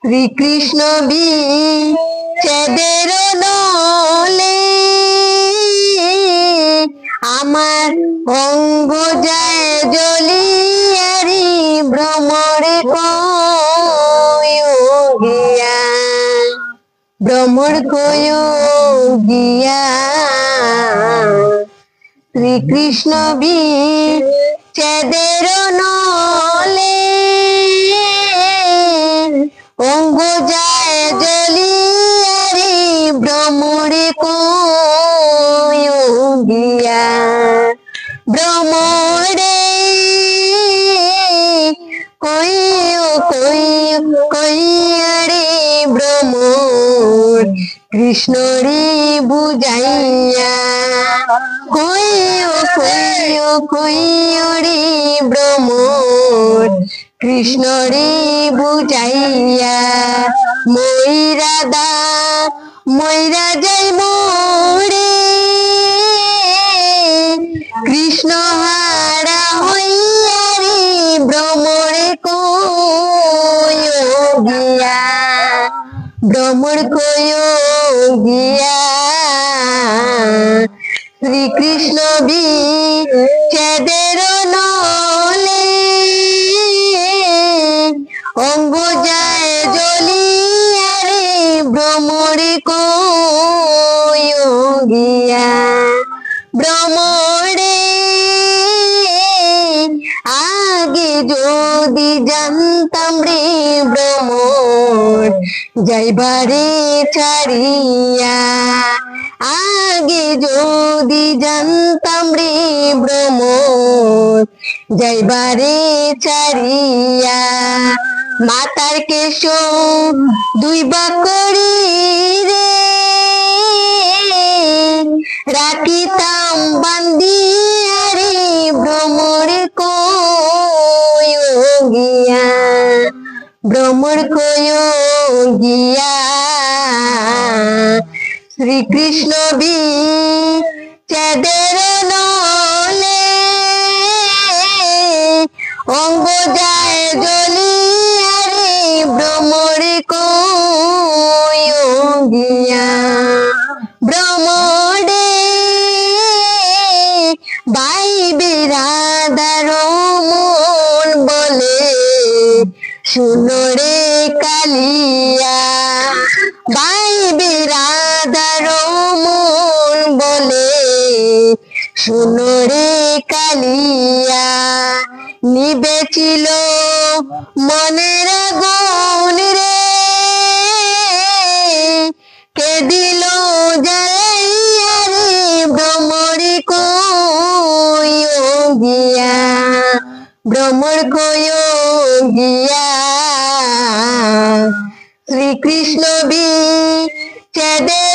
শ্রীকৃষ্ণ বিচ্ছেদের নলে আমার অঙ্গ যায় জ্বলিয়ারি ভ্রমরে কয় গিয়া, ভ্রমর কয় গিয়া। শ্রীকৃষ্ণ বিচ্ছেদের নলে অঙ্গ যায় জ্বলিয়ারি ভ্রমরে কয় গিয়া, ভ্রমরে কইয়ারে ভ্রমর কৃষ্ণরে বুঝাইয়া, কইরে ভ্রমর কৃষ্ণরে বুঝাইয়া। ময়রা যাই মোরে কৃষ্ণ হারা হইয়ারে ভ্রমরে কয় গিয়া, ভ্রমর কয় গিয়া। শ্রীকৃষ্ণ বিচ্ছেদের নলে অঙ্গ যায় জ্বলিয়ারে ভ্রমরে কয় গিয়া, ভ্রমরে আগে যদি জানতাম রে ভ্রমর যাইবারে ছাড়িয়া, আগে যদি জানতাম রে ভ্রমর যাইবারে ছাড়িয়া। মাতার কেশ দুই বাকড়ি রে রাখিতাম বান্ধিয়া রে ভ্রমরে কয় গিয়া, ভ্রমর কয় গিয়া। শ্রীকৃষ্ণ বিচ্ছেদের নলে অঙ্গ যায় জ্বলিয়ারে ভ্রমরে কয় গিয়া, ভ্রমরে ভাই বিরাদার মন বলে শুনরে কালিয়া, ভাই বিরাদার মন বলে শুনরে কালিয়া। নিবেছিল মনের আগুন রে কে দিল জ্বালাইয়া রে ভ্রমরে কয় গিয়া, ভ্রমর কয় গিয়া। শ্রীকৃষ্ণ বিচ্ছেদের